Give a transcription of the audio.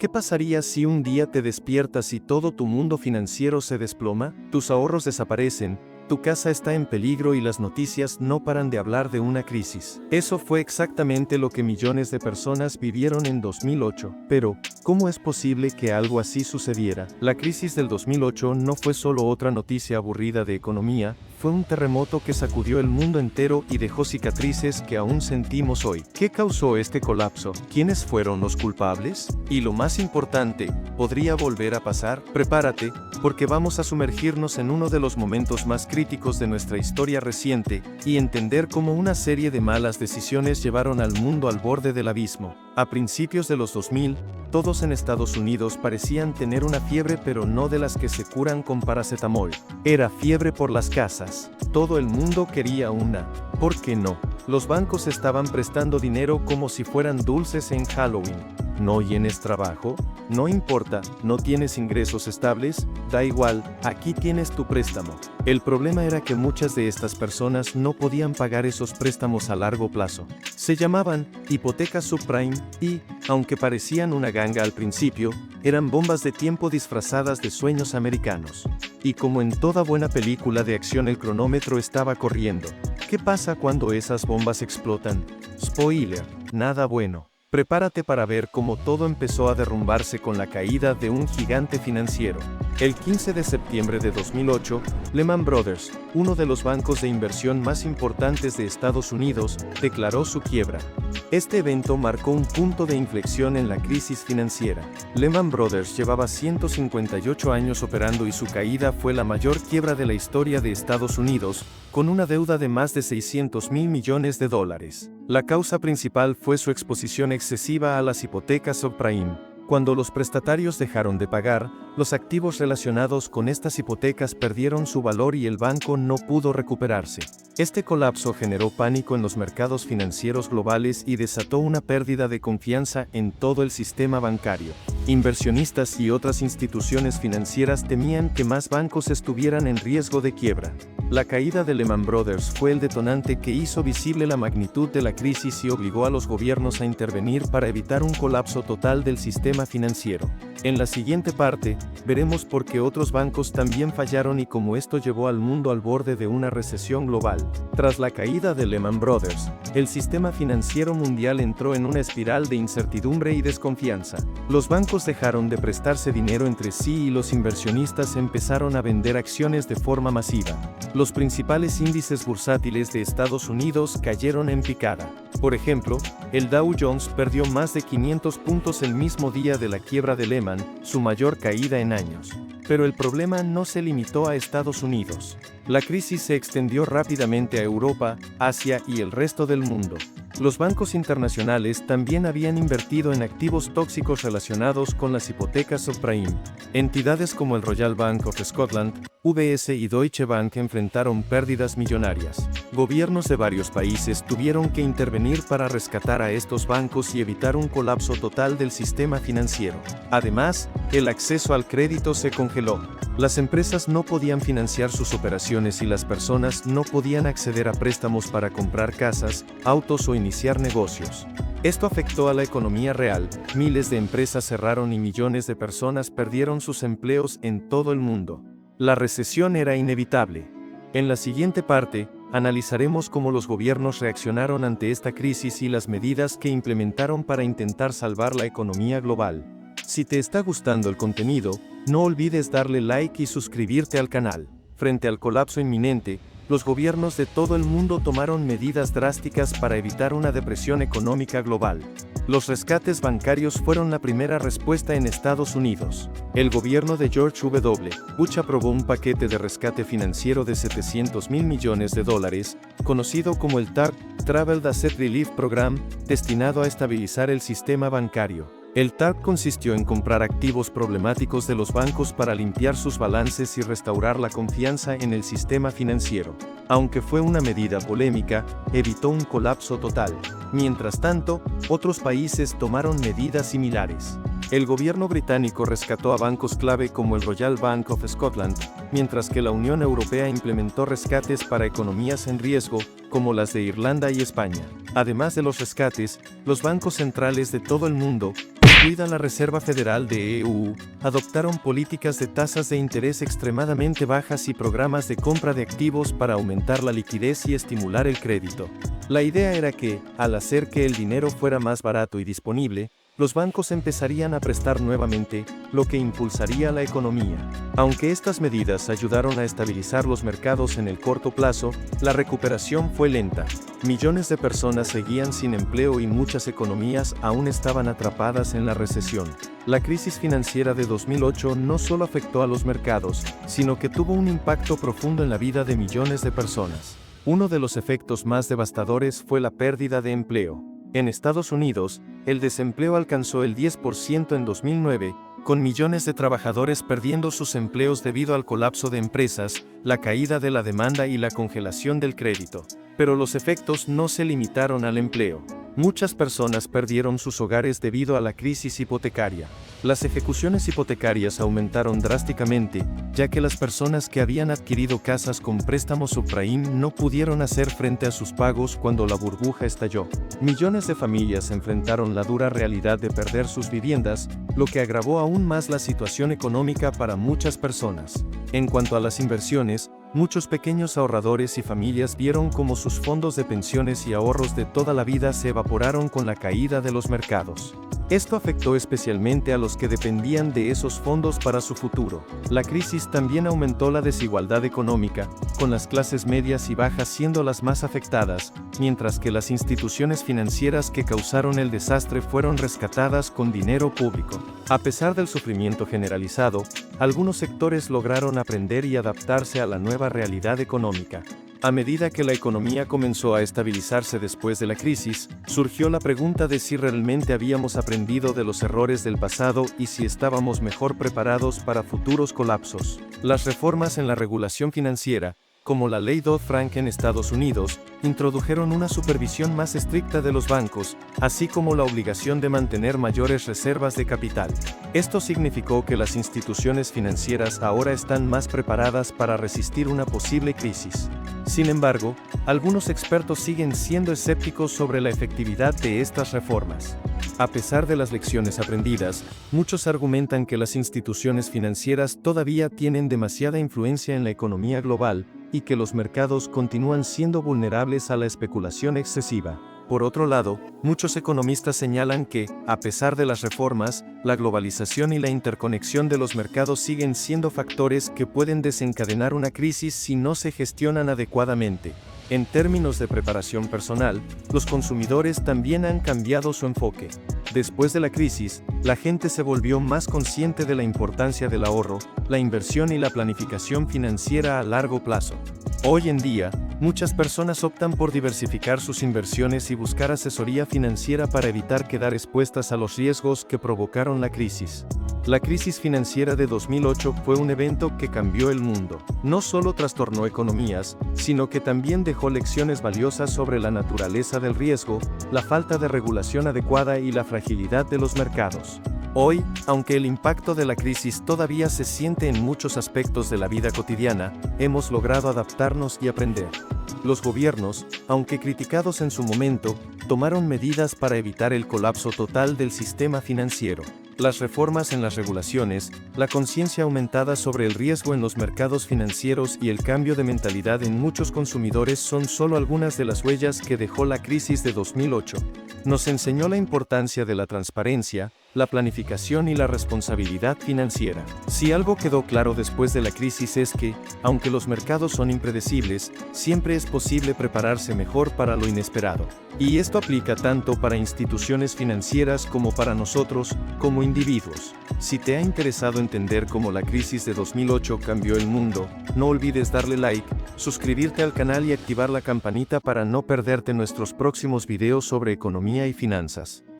¿Qué pasaría si un día te despiertas y todo tu mundo financiero se desploma? Tus ahorros desaparecen, tu casa está en peligro y las noticias no paran de hablar de una crisis. Eso fue exactamente lo que millones de personas vivieron en 2008. Pero, ¿cómo es posible que algo así sucediera? La crisis del 2008 no fue solo otra noticia aburrida de economía, fue un terremoto que sacudió el mundo entero y dejó cicatrices que aún sentimos hoy. ¿Qué causó este colapso? ¿Quiénes fueron los culpables? Y lo más importante, ¿podría volver a pasar? Prepárate, porque vamos a sumergirnos en uno de los momentos más críticos de nuestra historia reciente, y entender cómo una serie de malas decisiones llevaron al mundo al borde del abismo. A principios de los 2000, todos en Estados Unidos parecían tener una fiebre, pero no de las que se curan con paracetamol. Era fiebre por las casas. Todo el mundo quería una. ¿Por qué no? Los bancos estaban prestando dinero como si fueran dulces en Halloween. ¿No tienes trabajo? No importa, ¿no tienes ingresos estables? Da igual, aquí tienes tu préstamo. El problema era que muchas de estas personas no podían pagar esos préstamos a largo plazo. Se llamaban hipotecas subprime y, aunque parecían una ganga al principio, eran bombas de tiempo disfrazadas de sueños americanos. Y como en toda buena película de acción, el cronómetro estaba corriendo. ¿Qué pasa cuando esas bombas explotan? Spoiler, nada bueno. Prepárate para ver cómo todo empezó a derrumbarse con la caída de un gigante financiero. El 15 de septiembre de 2008, Lehman Brothers, uno de los bancos de inversión más importantes de Estados Unidos, declaró su quiebra. Este evento marcó un punto de inflexión en la crisis financiera. Lehman Brothers llevaba 158 años operando y su caída fue la mayor quiebra de la historia de Estados Unidos, con una deuda de más de $600 mil millones. La causa principal fue su exposición excesiva a las hipotecas subprime. Cuando los prestatarios dejaron de pagar, los activos relacionados con estas hipotecas perdieron su valor y el banco no pudo recuperarse. Este colapso generó pánico en los mercados financieros globales y desató una pérdida de confianza en todo el sistema bancario. Inversionistas y otras instituciones financieras temían que más bancos estuvieran en riesgo de quiebra. La caída de Lehman Brothers fue el detonante que hizo visible la magnitud de la crisis y obligó a los gobiernos a intervenir para evitar un colapso total del sistema financiero. En la siguiente parte, veremos por qué otros bancos también fallaron y cómo esto llevó al mundo al borde de una recesión global. Tras la caída de Lehman Brothers, el sistema financiero mundial entró en una espiral de incertidumbre y desconfianza. Los bancos dejaron de prestarse dinero entre sí y los inversionistas empezaron a vender acciones de forma masiva. Los principales índices bursátiles de Estados Unidos cayeron en picada. Por ejemplo, el Dow Jones perdió más de 500 puntos el mismo día de la quiebra de Lehman, su mayor caída en años. Pero el problema no se limitó a Estados Unidos. La crisis se extendió rápidamente a Europa, Asia y el resto del mundo. Los bancos internacionales también habían invertido en activos tóxicos relacionados con las hipotecas subprime. Entidades como el Royal Bank of Scotland, UBS y Deutsche Bank enfrentaron pérdidas millonarias. Gobiernos de varios países tuvieron que intervenir para rescatar a estos bancos y evitar un colapso total del sistema financiero. Además, el acceso al crédito se congeló. Las empresas no podían financiar sus operaciones y las personas no podían acceder a préstamos para comprar casas, autos o iniciar negocios. Esto afectó a la economía real, miles de empresas cerraron y millones de personas perdieron sus empleos en todo el mundo. La recesión era inevitable. En la siguiente parte, analizaremos cómo los gobiernos reaccionaron ante esta crisis y las medidas que implementaron para intentar salvar la economía global. Si te está gustando el contenido, no olvides darle like y suscribirte al canal. Frente al colapso inminente, los gobiernos de todo el mundo tomaron medidas drásticas para evitar una depresión económica global. Los rescates bancarios fueron la primera respuesta en Estados Unidos. El gobierno de George W. Bush aprobó un paquete de rescate financiero de $700 mil millones, conocido como el TARP, Travel Asset Relief Program, destinado a estabilizar el sistema bancario. El TARP consistió en comprar activos problemáticos de los bancos para limpiar sus balances y restaurar la confianza en el sistema financiero. Aunque fue una medida polémica, evitó un colapso total. Mientras tanto, otros países tomaron medidas similares. El gobierno británico rescató a bancos clave como el Royal Bank of Scotland, mientras que la Unión Europea implementó rescates para economías en riesgo, como las de Irlanda y España. Además de los rescates, los bancos centrales de todo el mundo incluida la Reserva Federal de EU, adoptaron políticas de tasas de interés extremadamente bajas y programas de compra de activos para aumentar la liquidez y estimular el crédito. La idea era que, al hacer que el dinero fuera más barato y disponible, los bancos empezarían a prestar nuevamente, lo que impulsaría la economía. Aunque estas medidas ayudaron a estabilizar los mercados en el corto plazo, la recuperación fue lenta. Millones de personas seguían sin empleo y muchas economías aún estaban atrapadas en la recesión. La crisis financiera de 2008 no solo afectó a los mercados, sino que tuvo un impacto profundo en la vida de millones de personas. Uno de los efectos más devastadores fue la pérdida de empleo. En Estados Unidos, el desempleo alcanzó el 10% en 2009, con millones de trabajadores perdiendo sus empleos debido al colapso de empresas, la caída de la demanda y la congelación del crédito. Pero los efectos no se limitaron al empleo. Muchas personas perdieron sus hogares debido a la crisis hipotecaria. Las ejecuciones hipotecarias aumentaron drásticamente, ya que las personas que habían adquirido casas con préstamos subprime no pudieron hacer frente a sus pagos cuando la burbuja estalló. Millones de familias enfrentaron la dura realidad de perder sus viviendas, lo que agravó aún más la situación económica para muchas personas. En cuanto a las inversiones, muchos pequeños ahorradores y familias vieron cómo sus fondos de pensiones y ahorros de toda la vida se evaporaron con la caída de los mercados. Esto afectó especialmente a los que dependían de esos fondos para su futuro. La crisis también aumentó la desigualdad económica, con las clases medias y bajas siendo las más afectadas, mientras que las instituciones financieras que causaron el desastre fueron rescatadas con dinero público. A pesar del sufrimiento generalizado, algunos sectores lograron aprender y adaptarse a la nueva realidad económica. A medida que la economía comenzó a estabilizarse después de la crisis, surgió la pregunta de si realmente habíamos aprendido de los errores del pasado y si estábamos mejor preparados para futuros colapsos. Las reformas en la regulación financiera, como la Ley Dodd-Frank en Estados Unidos, introdujeron una supervisión más estricta de los bancos, así como la obligación de mantener mayores reservas de capital. Esto significó que las instituciones financieras ahora están más preparadas para resistir una posible crisis. Sin embargo, algunos expertos siguen siendo escépticos sobre la efectividad de estas reformas. A pesar de las lecciones aprendidas, muchos argumentan que las instituciones financieras todavía tienen demasiada influencia en la economía global, y que los mercados continúan siendo vulnerables a la especulación excesiva. Por otro lado, muchos economistas señalan que, a pesar de las reformas, la globalización y la interconexión de los mercados siguen siendo factores que pueden desencadenar una crisis si no se gestionan adecuadamente. En términos de preparación personal, los consumidores también han cambiado su enfoque. Después de la crisis, la gente se volvió más consciente de la importancia del ahorro, la inversión y la planificación financiera a largo plazo. Hoy en día, muchas personas optan por diversificar sus inversiones y buscar asesoría financiera para evitar quedar expuestas a los riesgos que provocaron la crisis. La crisis financiera de 2008 fue un evento que cambió el mundo. No solo trastornó economías, sino que también dejó lecciones valiosas sobre la naturaleza del riesgo, la falta de regulación adecuada y la fragilidad de los mercados. Hoy, aunque el impacto de la crisis todavía se siente en muchos aspectos de la vida cotidiana, hemos logrado adaptarnos y aprender. Los gobiernos, aunque criticados en su momento, tomaron medidas para evitar el colapso total del sistema financiero. Las reformas en las regulaciones, la conciencia aumentada sobre el riesgo en los mercados financieros y el cambio de mentalidad en muchos consumidores son solo algunas de las huellas que dejó la crisis de 2008. Nos enseñó la importancia de la transparencia, la planificación y la responsabilidad financiera. Si algo quedó claro después de la crisis es que, aunque los mercados son impredecibles, siempre es posible prepararse mejor para lo inesperado. Y esto aplica tanto para instituciones financieras como para nosotros, como individuos. Si te ha interesado entender cómo la crisis de 2008 cambió el mundo, no olvides darle like, suscribirte al canal y activar la campanita para no perderte nuestros próximos videos sobre economía y finanzas.